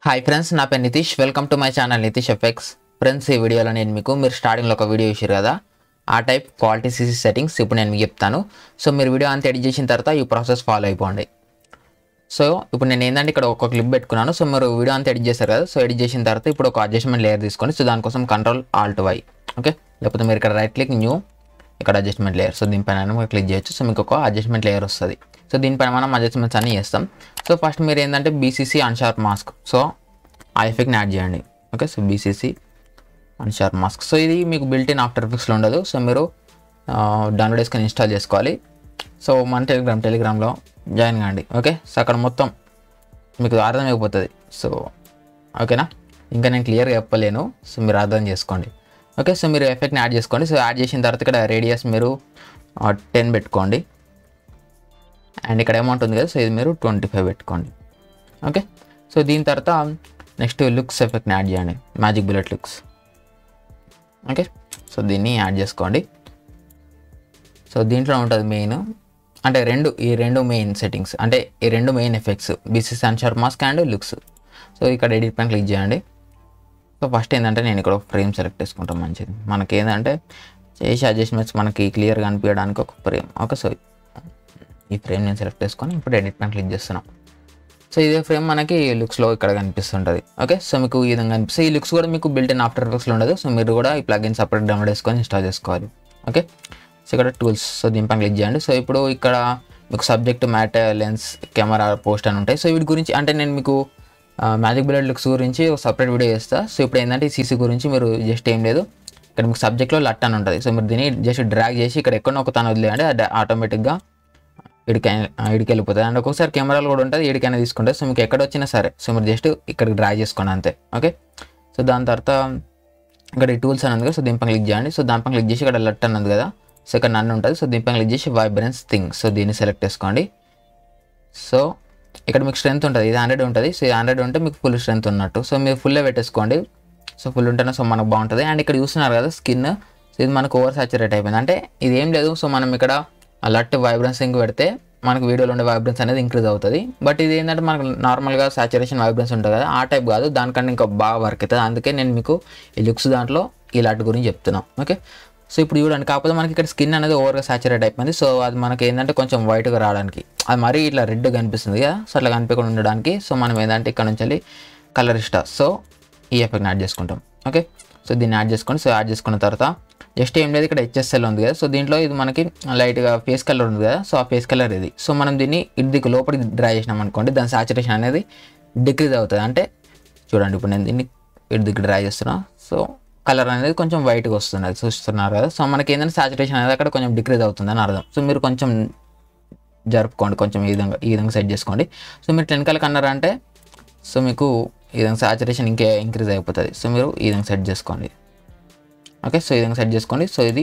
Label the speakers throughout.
Speaker 1: Hi friends, నా పేరు Nitish. Welcome to my channel Nitish effects. Friends, ఈ వీడియోలో నేను మీకు మీరు స్టార్టింగ్లో ఒక వీడియో ఇచ్చారు కదా, ఆ టైప్ క్వాలిటీ సీసీ సెట్టింగ్స్ ఇప్పుడు నేను మీకు చెప్తాను. సో మీరు వీడియో అంతా ఎడిట్ చేసిన తర్వాత ఈ ప్రాసెస్ ఫాలో అయిపోండి. సో ఇప్పుడు నేను ఏంటంటే ఇక్కడ ఒక క్లిప్ పెట్టుకున్నాను. సో మీరు వీడియో అంతా ఎడిట్ చేస్తారు కదా, సో ఎడిట్ చేసిన తర్వాత ఇప్పుడు ఒక అడ్జస్ట్మెంట్ లేయర్ తీసుకోండి. సో దానికోసం Ctrl+Alt+Y, ఓకే. లేకపోతే మీరు ఇక్కడ రైట్ క్లిక్ న్యూ, ఇక్కడ అడ్జస్ట్మెంట్ లేయర్. సో దీనిపైన మీరు క్లిక్ చేయొచ్చు. సో మీకు ఒక అడ్జస్ట్మెంట్ లేయర్ వస్తుంది. సో దీనిపైన మనం అడ్జస్ట్మెంట్స్ అన్నీ చేస్తాం. సో ఫస్ట్ మీరు ఏంటంటే బీసీసీ అన్షార్ప్ మాస్క్, సో ఆ ఎఫెక్ట్ని యాడ్ చేయండి. Okay, so BCC అన్షార్ప్ mask. So ఇది మీకు బిల్ట్ ఇన్ ఆఫ్టర్ ఎఫెక్ట్స్లో ఉండదు. సో మీరు డౌన్లోడ్ చేసుకొని ఇన్స్టాల్ చేసుకోవాలి. సో మన టెలిగ్రామ్లో జాయిన్ కాండి. ఓకే, సో అక్కడ మొత్తం మీకు అర్థమైపోతుంది. సో ఓకేనా, ఇంకా నేను క్లియర్గా చెప్పలేను. సో మీరు అర్థం చేసుకోండి. ఓకే, సో మీరు ఎఫెక్ట్ని యాడ్ చేసుకోండి. సో యాడ్ చేసిన తర్వాత ఇక్కడ రేడియస్ మీరు 10 పెట్టుకోండి. అండ్ ఇక్కడ అమౌంట్ ఉంది కదా, సో ఇది మీరు 25 పెట్టుకోండి. ఓకే, సో దీని తర్వాత నెక్స్ట్ లుక్స్ ఎఫెక్ట్ని యాడ్ చేయండి, magic bullet looks. Okay, so దీన్ని యాడ్ చేసుకోండి. సో దీంట్లో ఉంటుంది మెయిన్ అంటే ఈ రెండు మెయిన్ సెట్టింగ్స్, అంటే ఈ రెండు main effects, BCC అన్షార్ప్ mask and looks. So ఇక్కడ ఎడిట్ పైన క్లిక్ చేయండి. సో ఫస్ట్ ఏంటంటే నేను ఇక్కడ ఒక ఫ్రేమ్ సెలెక్ట్ చేసుకుంటాం. మంచిది, మనకి ఏంటంటే చేసే అడ్జస్ట్మెంట్స్ మనకి క్లియర్గా అనిపించడానికి ఒక ఫ్రేమ్. ఓకే, సో ఈ ఫ్రేమ్ నేను సెలెక్ట్ చేసుకొని ఇప్పుడు ఎడిట్ పైన క్లిక్ చేస్తున్నాం. సో ఇదే ఫ్రేమ్ మనకి లుక్స్లో ఇక్కడ కనిపిస్తుంటుంది. ఓకే, సో మీకు ఈ విధంగా కనిపిస్తుంది. ఈ లుక్స్ కూడా మీకు బిల్ట్ ఇన్ ఆఫ్టర్ ఎఫెక్ట్స్లో ఉండదు. సో మీరు కూడా ఈ ప్లగిన్ సపరేట్ డౌన్లోడ్ చేసుకొని ఇన్స్టాల్ చేసుకోవాలి. ఓకే, సో ఇక్కడ టూల్స్, సో దీనిపైన క్లిక్ చేయండి. సో ఇప్పుడు ఇక్కడ మీకు subject, matter, lens, camera, post అని ఉంటాయి. సో వీటి గురించి అంటే నేను మీకు మ్యాజిక్ బుల్లెట్ లుక్స్ గురించి ఒక సపరేట్ వీడియో చేస్తాను. సో ఇప్పుడు ఏంటంటే ఈ సీసీ గురించి మీరు జస్ట్ ఏం లేదు, ఇక్కడ మీకు సబ్జెక్ట్లో లట్ అని ఉంటుంది. సో మీరు దీన్ని జస్ట్ డ్రాగ్ చేసి ఇక్కడ ఎక్కడో ఒక తను వదిలేయండి, అది ఆటోమేటిక్గా ఇడికి వెళ్ళిపోతుంది. అండ్ ఒక్కొక్కసారి కెమెరాలు కూడా ఉంటుంది, ఇడికైనా తీసుకుంటుంది. సో మీకు ఎక్కడ వచ్చినా సరే, సో మీరు జస్ట్ ఇక్కడికి డ్రాగ్ చేసుకోండి అంతే. ఓకే, సో దాని తర్వాత ఇక్కడ ఈ టూల్స్ అని ఉంది కదా, సో దీనిపైన క్లిక్ చేయండి. సో దానిపైన క్లిక్ చేసి ఇక్కడ లట్ అని ఉంది కదా, సో ఇక్కడ నన్ను ఉంటుంది. సో దీనిపైన క్లిక్ చేసి వైబ్రెన్స్ థింగ్, సో దీన్ని సెలెక్ట్ చేసుకోండి. సో ఇక్కడ మీకు స్ట్రెంత్ ఉంటుంది, ఇది 100 ఉంటుంది. సో 100 ఉంటే మీకు ఫుల్ స్ట్రెంత్ ఉన్నట్టు. సో మీరు ఫుల్లే పెట్టేసుకోండి. సో ఫుల్ ఉంటేనే సో మనకు బాగుంటుంది. అండ్ ఇక్కడ చూస్తున్నారు కదా స్కిన్, సో ఇది మనకు ఓవర్ సాచురేట్ అయిపోయింది. అంటే ఇది ఏం లేదు, సో మనం ఇక్కడ లట్ వైబ్రెన్స్ ఇంక్ పెడితే మనకు వీడియోలో ఉండే వైబ్రెన్స్ అనేది ఇంక్రీజ్ అవుతుంది. బట్ ఇది ఏంటంటే మనకు నార్మల్గా సాచురేషన్ వైబ్రెన్స్ ఉంటుంది కదా, ఆ టైప్ కాదు, దానికన్నా ఇంకా బాగా వర్క్ అవుతుంది. అందుకే నేను మీకు ఈ లుక్స్ దాంట్లో ఈ లట్ గురించి చెప్తున్నాను. ఓకే, సో ఇప్పుడు చూడండి, కాకపోతే మనకి ఇక్కడ స్కిన్ అనేది ఓవర్గా సాచురేట్ అయిపోయింది. సో అది మనకి ఏంటంటే కొంచెం వైట్గా రావడానికి, అది మరీ ఇట్లా రెడ్ కనిపిస్తుంది కదా, సో అట్లా కనిపించకుండా ఉండడానికి సో మనం ఏంటంటే ఇక్కడ నుంచి వెళ్ళి కలరిస్టా, సో ఈ ఎఫెక్ట్ని యాడ్ చేసుకుంటాం. ఓకే, సో దీన్ని యాడ్ చేసుకోండి. సో యాడ్ చేసుకున్న తర్వాత జస్ట్ ఏం లేదు, ఇక్కడ HSL ఉంది కదా, సో దీంట్లో ఇది మనకి లైట్గా ఫేస్ కలర్ ఉంది కదా, సో ఆ ఫేస్ కలర్ ఇది. సో మనం దీన్ని ఇదికి లోపలికి డ్రా చేసినాం అనుకోండి, దాని సాచురేషన్ అనేది డిక్రీజ్ అవుతుంది. అంటే చూడండి, ఇప్పుడు నేను దీన్ని ఇదికి డ్రా చేస్తున్నా, సో కలర్ అనేది కొంచెం వైట్గా వస్తుంది, అది చూస్తున్నారు కదా. సో మనకి ఏంటంటే సాచురేషన్ అనేది అక్కడ కొంచెం డిక్రీజ్ అవుతుంది అని అర్థం. సో మీరు కొంచెం జరుపుకోండి, కొంచెం ఈ విధంగా సెట్ చేసుకోండి. సో మీరు 10 కలర్ అన్నారా అంటే సో మీకు ఈ విధంగా సాచురేషన్ ఇంక్రీజ్ అయిపోతుంది. సో మీరు ఈ విధంగా సెట్ చేసుకోండి. ఓకే, సో ఈ విధంగా సెట్ చేసుకోండి. సో ఇది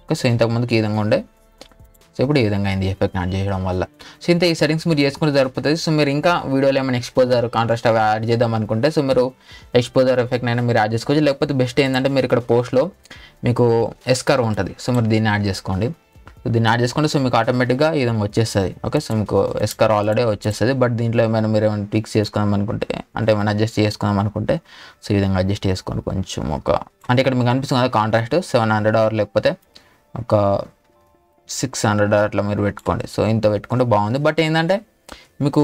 Speaker 1: ఓకే, సో ఇంతకుముందుకు ఈ విధంగా ఉండే, సో ఇప్పుడు ఈ విధంగా అయింది ఎఫెక్ట్ యాడ్ చేయడం వల్ల. సో ఇంత ఈ సెట్టింగ్స్ మీరు చేసుకుంటే సరిపోతుంది. సో మీరు ఇంకా వీడియోలో ఏమైనా ఎక్స్పోజర్, కాంట్రాస్ట్ అవి యాడ్ చేద్దాం అనుకుంటే సో మీరు ఎక్స్పోజర్ ఎఫెక్ట్ అయినా మీరు యాడ్ చేసుకోవచ్చు. లేకపోతే బెస్ట్ ఏంటంటే మీరు ఇక్కడ పోస్ట్లో మీకు ఎస్కర్ ఉంటుంది, సో మీరు దీన్ని యాడ్ చేసుకోండి. సో దీన్ని యాడ్ చేసుకోండి. సో మీకు ఆటోమేటిక్గా ఈ విధంగా వచ్చేస్తుంది. ఓకే, సో మీకు ఎస్కర్ ఆల్రెడీ వచ్చేస్తుంది. బట్ దీంట్లో ఏమైనా మీరు ఏమైనా ట్విక్స్ చేసుకుందాం అనుకుంటే, అంటే ఏమైనా అడ్జస్ట్ చేసుకుందాం అనుకుంటే సో ఈ విధంగా అడ్జస్ట్ చేసుకోండి కొంచెం. అంటే ఇక్కడ మీకు అనిపిస్తుంది కదా కాంట్రాస్ట్ 700 ఆర్ లేకపోతే ఒక 600 అట్లా మీరు పెట్టుకోండి. సో ఇంత పెట్టుకుంటే బాగుంది. బట్ ఏంటంటే మీకు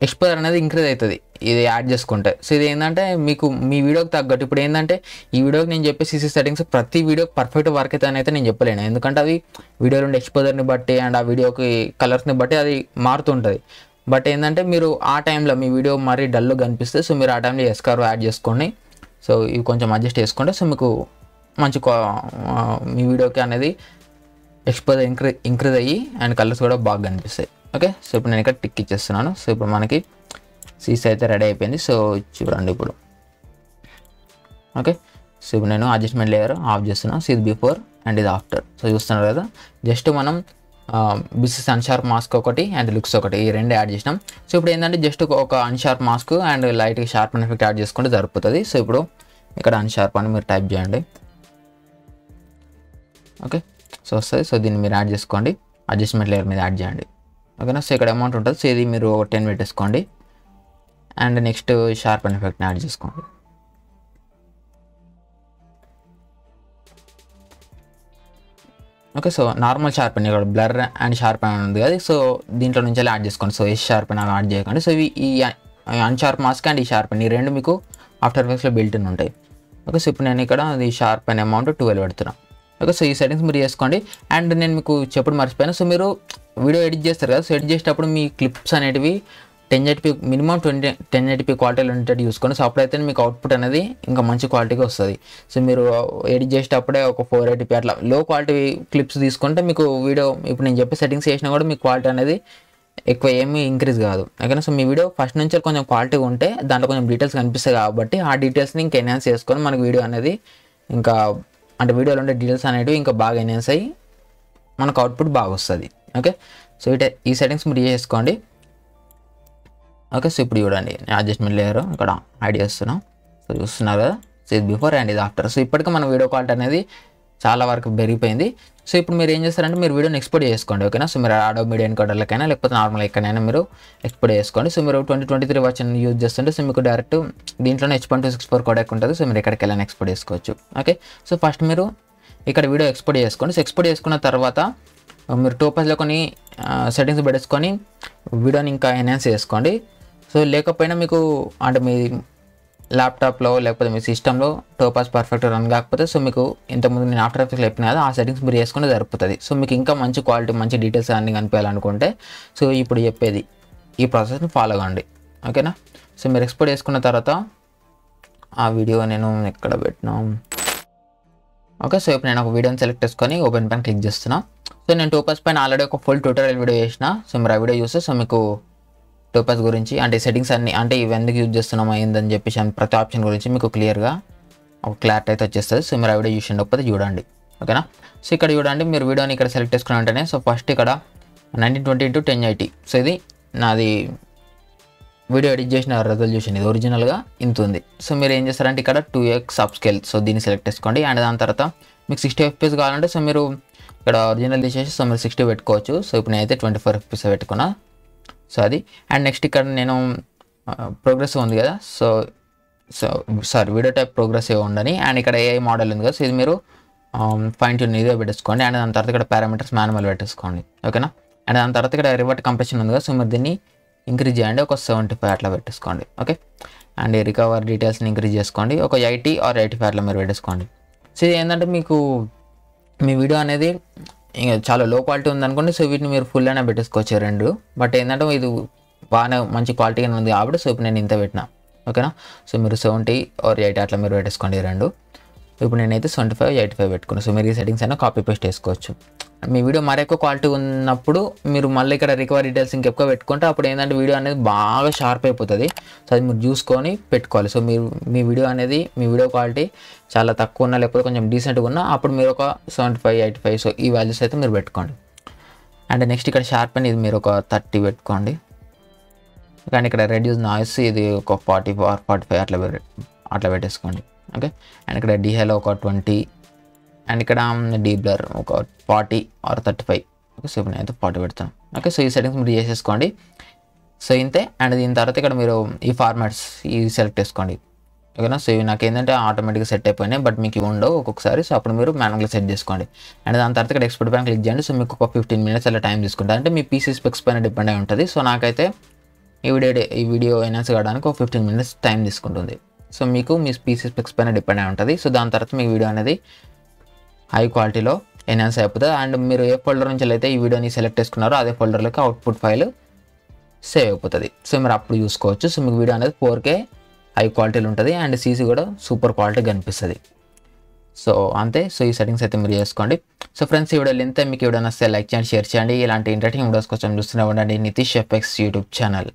Speaker 1: ఎక్స్పోజర్ అనేది ఇంక్రీజ్ అవుతుంది ఇది యాడ్ చేసుకుంటే. సో ఇది ఏంటంటే మీకు మీ వీడియోకి తగ్గట్టు, ఇప్పుడు ఏంటంటే ఈ వీడియోకి నేను చెప్పే సీసీ సెట్టింగ్స్ ప్రతి వీడియోకి పర్ఫెక్ట్ వర్క్ అయితే అని అయితే నేను చెప్పలేను. ఎందుకంటే అది వీడియోలో ఉండే ఎక్స్పోజర్ని బట్టి అండ్ ఆ వీడియోకి కలర్స్ని బట్టి అది మారుతుంటుంది. బట్ ఏంటంటే మీరు ఆ టైంలో మీ వీడియో మరీ డల్గా కనిపిస్తే సో మీరు ఆ టైంలో ఎస్కార్ యాడ్ చేసుకోండి. సో ఇవి కొంచెం అడ్జస్ట్ చేసుకుంటే సో మీకు మంచి మీ వీడియోకి అనేది ఎక్స్పోజర్ ఇంక్రీజ్ అయ్యి అండ్ కలర్స్ కూడా బాగా కనిపిస్తాయి. ఓకే, సో ఇప్పుడు నేను ఇక్కడ టిక్ ఇచ్చేస్తున్నాను. సో ఇప్పుడు మనకి సీసీ అయితే రెడీ అయిపోయింది. సో చూడండి ఇప్పుడు. ఓకే, సో ఇప్పుడు నేను అడ్జస్ట్మెంట్ లేయర్ ఆఫ్ చేస్తున్నాను. సో ఇది బిఫోర్ అండ్ ఇది ఆఫ్టర్. సో చూస్తున్నారు కదా, జస్ట్ మనం బీసీసీ అన్షార్ప్ మాస్క్ ఒకటి అండ్ లుక్స్ ఒకటి, ఈ రెండు యాడ్ చేసినాం. సో ఇప్పుడు ఏంటంటే జస్ట్ ఒక అన్షార్ప్ మాస్క్ అండ్ లైట్గా షార్ప్ ఎఫెక్ట్ యాడ్ చేసుకుంటే సరిపోతుంది. సో ఇప్పుడు ఇక్కడ అన్షార్ప్ అని మీరు టైప్ చేయండి. ఓకే, సో వస్తుంది. సో దీన్ని మీరు యాడ్ చేసుకోండి, అడ్జస్ట్మెంట్ లేయర్ మీద యాడ్ చేయండి. ఓకేనా, సో ఇక్కడ అమౌంట్ ఉంటుంది. సో ఇది మీరు 10 పెట్టేసుకోండి. అండ్ నెక్స్ట్ షార్పెన్ ఎఫెక్ట్ని యాడ్ చేసుకోండి. ఓకే, సో నార్మల్ షార్పెన్ ఇక్కడ బ్లర్ అండ్ షార్పెన్ ఉంది కదా, సో దీంట్లో నుంచి యాడ్ చేసుకోండి. సో ఎస్ షార్పెన్ అవి యాడ్ చేయకండి. సో ఇవి ఈ అన్షార్ప్ మాస్క్ అండ్ ఈ షార్పెన్ ఈ రెండు మీకు ఆఫ్టర్ ఎఫెక్ట్స్లో బిల్ట్ ఇన్ ఉంటాయి. ఓకే, సో ఇప్పుడు నేను ఇక్కడ ఈ షార్పెన్ అమౌంట్ 12 పెడుతున్నాను. ఓకే, సో ఈ సెట్టింగ్స్ మీరు చేసుకోండి. అండ్ నేను మీకు చెప్పడం మర్చిపోయాను, సో మీరు వీడియో ఎడిట్ చేస్తారు కదా, సో ఎడిట్ చేసేటప్పుడు మీ క్లిప్స్ అనేటివి 1080p మినిమం 1080p క్వాలిటీలో ఉండేటట్టు చూసుకోండి. సో అప్పుడైతే మీకు అవుట్పుట్ అనేది ఇంకా మంచి క్వాలిటీగా వస్తుంది. సో మీరు ఎడిట్ చేసేటప్పుడే ఒక 480p అట్లా లో క్వాలిటీ క్లిప్స్ తీసుకుంటే మీకు వీడియో ఇప్పుడు నేను చెప్పే సెట్టింగ్స్ చేసినా కూడా మీ క్వాలిటీ అనేది ఎక్కువ ఏమీ ఇంక్రీజ్ కాదు. ఓకేనా, సో మీ వీడియో ఫస్ట్ నుంచి కొంచెం క్వాలిటీ ఉంటే దాంట్లో కొంచెం డీటెయిల్స్ కనిపిస్తాయి కాబట్టి ఆ డీటెయిల్స్ని ఇంకా ఎన్హాన్స్ చేసుకొని మనకు వీడియో అనేది ఇంకా అంటే వీడియోలో ఉండే డీటెయిల్స్ అనేవి ఇంకా బాగా ఎన్హాన్స్ అయ్యి మనకు అవుట్పుట్ బాగా వస్తుంది. ఓకే, సో ఈ సెట్టింగ్స్ మీరు చేసుకోండి. ఓకే, సో ఇప్పుడు చూడండి నేను అడ్జస్ట్మెంట్ లేయర్ ఇక్కడ యాడ్ చేస్తున్నాం. సో చూస్తున్నారు కదా, సో ఇది బిఫోర్ అండ్ ఇది ఆఫ్టర్. సో ఇప్పటికీ మన వీడియో క్వాలిటీ అనేది చాలా వరకు పెరిగిపోయింది. సో ఇప్పుడు మీరు ఏం చేస్తారంటే మీరు వీడియోని ఎక్స్పోర్ట్ చేసుకోండి. ఓకేనా, సో మీరు అడోబ్ మీడియా ఎన్కోడర్లకైనా లేకపోతే నార్మల్ ఎక్కడైనా మీరు ఎక్స్పోర్ట్ చేసుకోండి. సో మీరు 2023 వర్షన్ యూజ్ చేస్తుంటే సో మీకు డైరెక్ట్ దీంట్లోనే H.264 కోడెక్ ఉంటుంది. సో మీరు ఎక్కడికి వెళ్ళైనా ఎక్స్పోర్ట్ చేసుకోవచ్చు. ఓకే, సో ఫస్ట్ మీరు ఇక్కడ వీడియో ఎక్స్పోర్ట్ చేసుకోండి. సో ఎక్స్పోర్ట్ చేసుకున్న తర్వాత మీరు టోపాస్లో కొన్ని సెట్టింగ్స్ పెట్టేసుకొని వీడియోని ఇంకా ఎన్హాన్స్ చేసుకోండి. సో లేకపోయినా మీకు అంటే మీ ల్యాప్టాప్లో లేకపోతే మీ సిస్టంలో టోపాస్ పర్ఫెక్ట్ రన్ కాకపోతే సో మీకు ఇంతకుముందు నేను ఆఫ్టర్ ఎఫెక్ట్స్లో చెప్పిన కదా ఆ సెట్టింగ్స్ మీరు చేసుకుంటే సరిపోతుంది. సో మీకు ఇంకా మంచి క్వాలిటీ మంచి డీటెయిల్స్ అన్నీ కనిపించాలనుకుంటే సో ఇప్పుడు చెప్పేది ఈ ప్రాసెస్ని ఫాలో అవ్వండి. ఓకేనా, సో మీరు ఎక్స్పోర్ట్ చేసుకున్న తర్వాత ఆ వీడియో నేను ఎక్కడ పెట్టినా. ఓకే, సో ఇప్పుడు నేను ఒక వీడియోని సెలెక్ట్ చేసుకొని ఓపెన్ పైన క్లిక్ చేస్తున్నా. సో నేను టోపాస్ పైన ఆల్రెడీ ఒక ఫుల్ ట్యూటోరియల్ వీడియో చేసిన. సో మీరు ఆ వీడియో చూస్తే సో మీకు టోపాస్ గురించి అంటే సెట్టింగ్స్ అన్ని అంటే ఇవి ఎందుకు యూజ్ చేస్తున్నామో ఏందని చెప్పేసి ప్రతి ఆప్షన్ గురించి మీకు క్లియర్గా ఒక క్లారిటీ అయితే వచ్చేస్తుంది. సో మీరు ఆ వీడియో చూసి ఉండకపోతే చూడండి. ఓకేనా, సో ఇక్కడ చూడండి మీరు వీడియోని ఇక్కడ సెలెక్ట్ చేసుకున్న వెంటనే సో ఫస్ట్ ఇక్కడ 1920x1080. సో ఇది నాది వీడియో ఎడిట్ చేసిన రెజల్యూషన్, ఇది ఒరిజినల్గా ఇంత ఉంది. సో మీరు ఏం చేస్తారంటే ఇక్కడ 2x అప్స్కేల్ సో దీన్ని సెలెక్ట్ చేసుకోండి. అండ్ దాని తర్వాత మీకు 60 FPS కావాలంటే సో మీరు ఇక్కడ ఒరిజినల్ తీసేసి సో మీరు 60 పెట్టుకోవచ్చు. సో ఇప్పుడు నేనైతే 24 FPS పెట్టుకున్నా. సో అది అండ్ నెక్స్ట్ ఇక్కడ నేను ప్రోగ్రెసివ్ ఉంది కదా, so sorry video type progressive ఉండని. అండ్ ఇక్కడ AI మోడల్ ఉంది కదా, సో ఇది మీరు ఫైన్ ట్యూన్ ఇదే పెట్టేసుకోండి. అండ్ దాని తర్వాత ఇక్కడ పారామీటర్స్ మాన్యువల్ పెట్టేసుకోండి. ఓకేనా, అండ్ దాని తర్వాత ఇక్కడ రివర్ట్ కంప్రెషన్ ఉంది కదా, సో మీరు దీన్ని ఇంక్రీజ్ చేయండి ఒక 75 అట్లా పెట్టేసుకోండి. ఓకే, అండ్ రికవర్ డీటెయిల్స్ని ఇంక్రీజ్ చేసుకోండి ఒక 80 or 85 అట్లా మీరు పెట్టేసుకోండి. సో ఇది ఏంటంటే మీకు మీ వీడియో అనేది ఇంకా చాలా లో క్వాలిటీ ఉందనుకోండి సో వీటిని మీరు ఫుల్ అయినా పెట్టేసుకోవచ్చు రెండు. బట్ ఏంటంటే ఇది బాగానే మంచి క్వాలిటీగానే ఉంది కాబట్టి సో ఇప్పుడు నేను ఇంత పెట్టినా. ఓకేనా, సో మీరు 70 or 80 అట్లా మీరు పెట్టేసుకోండి రెండు. ఇప్పుడు నేనైతే 75, 85 పెట్టుకున్నాను. సో మీరు ఈ సెట్టింగ్స్ అయినా కాపీ పేస్ట్ చేసుకోవచ్చు. మీ వీడియో మరెక్కువ క్వాలిటీ ఉన్నప్పుడు మీరు మళ్ళీ ఇక్కడ రికవర్ డీటెయిల్స్ ఇంకెక్కువ పెట్టుకుంటే అప్పుడు ఏంటంటే వీడియో అనేది బాగా షార్ప్ అయిపోతుంది. సో అది మీరు చూసుకొని పెట్టుకోవాలి. సో మీరు మీ వీడియో అనేది మీ వీడియో క్వాలిటీ చాలా తక్కువ ఉన్నా లేకపోతే కొంచెం డీసెంట్గా ఉన్నా అప్పుడు మీరు ఒక 75, 85 సో ఈ వాల్యూస్ అయితే మీరు పెట్టుకోండి. అండ్ నెక్స్ట్ ఇక్కడ షార్పెన్ ఇది మీరు ఒక 30 పెట్టుకోండి. కానీ ఇక్కడ రెడ్యూస్ నాయిస్ ఇది ఒక 40 or 45 అట్లా పెట్టేసుకోండి. ఓకే, అండ్ ఇక్కడ డిహేలో ఒక 20 అండ్ ఇక్కడ డీ బ్లర్ ఒక 40 or 35. ఓకే, సో ఇప్పుడు నేనైతే 40 పెడతాను. ఓకే, సో ఈ సెట్టింగ్స్ మీరు చేసేసుకోండి. సో ఇంతే. అండ్ దీని తర్వాత ఇక్కడ మీరు ఈ ఫార్మాట్స్ ఇవి సెలెక్ట్ చేసుకోండి. ఓకేనా, సో ఇవి నాకు ఏంటంటే ఆటోమేటిక్గా సెట్ అయిపోయినాయి బట్ మీకు ఇవి ఉండవు ఒక్కొక్కసారి. సో అప్పుడు మీరు మాన్యువల్గా సెట్ చేసుకోండి. అండ్ దాని తర్వాత ఇక్కడ ఎక్స్పోర్ట్ పైన క్లిక్ చేయండి. సో మీకు ఒక 15 minutes అలా టైం తీసుకుంటుంది. అంటే మీ పీసీ స్పెక్స్ పైన డిపెండ్ అయి ఉంటుంది. సో నాకైతే ఈ వీడియో ఎన్హాన్స్ కావడానికి ఒక 15 minutes టైం తీసుకుంటుంది. సో మీకు మీ పీసీ స్పెక్స్ పైన డిపెండ్ అయి ఉంటుంది. సో దాని తర్వాత మీ వీడియో అనేది హై క్వాలిటీలో ఎన్హాన్స్ అయిపోతుంది. అండ్ మీరు ఏ ఫోల్డర్ నుంచి అయితే ఈ వీడియోని సెలెక్ట్ చేసుకున్నారో అదే ఫోల్డర్లోకి అవుట్పుట్ ఫైల్ సేవ్ అయిపోతుంది. సో మీరు అప్పుడు చూసుకోవచ్చు. సో మీకు వీడియో అనేది 4K హై క్వాలిటీలో ఉంటుంది అండ్ సీసీ కూడా సూపర్ క్వాలిటీ కనిపిస్తుంది. సో అంతే. సో ఈ సెట్టింగ్స్ అయితే మీరు చేసుకోండి. సో ఫ్రెండ్స్ ఈ వీడియో ఎంత మీకు వీడియో నచ్చితే లైక్ చేయండి, షేర్ చేయండి. ఇలాంటి ఇంట్రెస్టింగ్ వీడియోస్ కోసం చూస్తూనే ఉండండి నితీష్ FX యూట్యూబ్ ఛానల్.